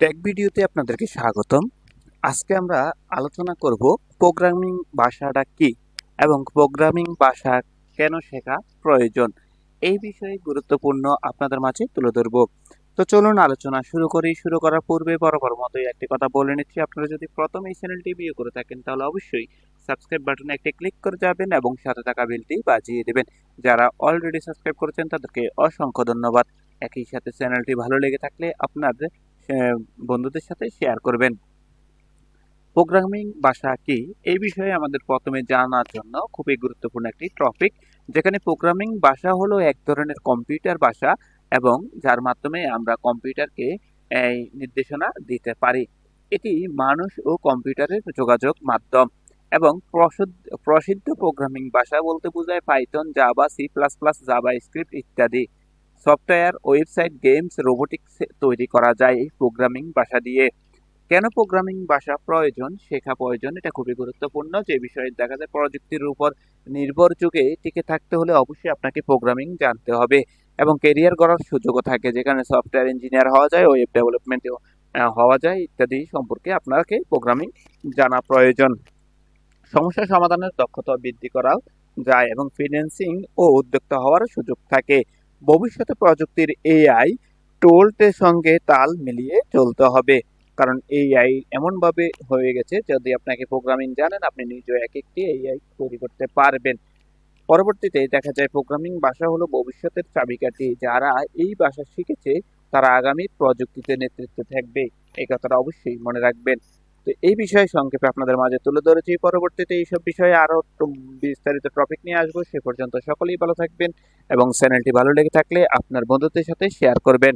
Take ভিডিওতে আপনাদেরকে স্বাগতম। আজকে আমরা আলোচনা করব প্রোগ্রামিং ভাষাটা কি এবং প্রোগ্রামিং ভাষা কেন শেখা প্রয়োজন। এই বিষয়ে গুরুত্বপূর্ণ আপনাদের মাঝে তুলে ধরব। তো চলুন আলোচনা শুরু করি। শুরু করার পূর্বে বরাবর মতোই একটি কথা বলে নিচ্ছি, আপনারা যদি প্রথম এই চ্যানেলটি ভিউ করে থাকেন তাহলে অবশ্যই সাবস্ক্রাইব বাটনে একটি ক্লিক করে যাবেন এবং সাথে থাকা বেলটি বাজিয়ে দেবেন। যারা অলরেডি সাবস্ক্রাইব করেছেন তাদেরকে অসংখ্য ধন্যবাদ। একই সাথে চ্যানেলটি ভালো লেগে থাকলে আপনাদের বন্ধুদের সাথে শেয়ার করবেন। প্রোগ্রামিং ভাষা কি এই বিষয়ে আমাদের প্রথমে জানার জন্য খুবই গুরুত্বপূর্ণ একটি টপিক, যেখানে প্রোগ্রামিং ভাষা হলো এক ধরনের কম্পিউটার ভাষা এবং যার মাধ্যমে আমরা কম্পিউটারকে এই নির্দেশনা দিতে পারি। এটি মানুষ ও কম্পিউটারের যোগাযোগ মাধ্যম এবং প্রসিদ্ধ প্রোগ্রামিং ভাষা বলতে বোঝায় Python, Java, C plus plus, JavaScript ইত্যাদি। সফটওয়্যার, ওয়েবসাইট, গেমস, রোবোটিক্স তৈরি করা যায় এই প্রোগ্রামিং ভাষা দিয়ে। কেন প্রোগ্রামিং ভাষা প্রয়োজন, শেখা প্রয়োজন, এটা খুবই গুরুত্বপূর্ণ। যে বিষয়ে দেখা যায় প্রযুক্তির উপর নির্ভর যুগে টিকে থাকতে হলে অবশ্যই আপনাকে প্রোগ্রামিং জানতে হবে এবং কেরিয়ার গড়ার সুযোগও থাকে, যেখানে সফটওয়্যার ইঞ্জিনিয়ার হওয়া যায়, ওয়েব ডেভেলপমেন্টেও হওয়া যায় ইত্যাদি সম্পর্কে আপনাকে প্রোগ্রামিং জানা প্রয়োজন। সমস্যা সমাধানের দক্ষতা বৃদ্ধি করাও যায় এবং ফ্রিল্যান্সিং ও উদ্যোক্তা হওয়ার সুযোগ থাকে। ভবিষ্যতে প্রযুক্তির এআই টুলসের সঙ্গে তাল মিলিয়ে চলতে হবে, কারণ এআই এমনভাবে হয়ে গেছে যদি আপনাকে প্রোগ্রামিং জানেন আপনি নিজেও এক একটি এআই তৈরি করতে পারবেন। পরবর্তীতে দেখা যায় প্রোগ্রামিং ভাষা হলো ভবিষ্যতের চাবিকাঠি। যারা এই ভাষা শিখেছে তারা আগামী প্রযুক্তিতে নেতৃত্বে থাকবে, এই কথাটা অবশ্যই মনে রাখবেন। তো এই বিষয়ে সংক্ষেপে আপনাদের মাঝে তুলে ধরেছি। পরবর্তীতে এইসব বিষয়ে আরো বিস্তারিত টপিক নিয়ে আসবো। সে পর্যন্ত সকলেই ভালো থাকবেন এবং চ্যানেলটি ভালো লেগে থাকলে আপনার বন্ধুদের সাথে শেয়ার করবেন।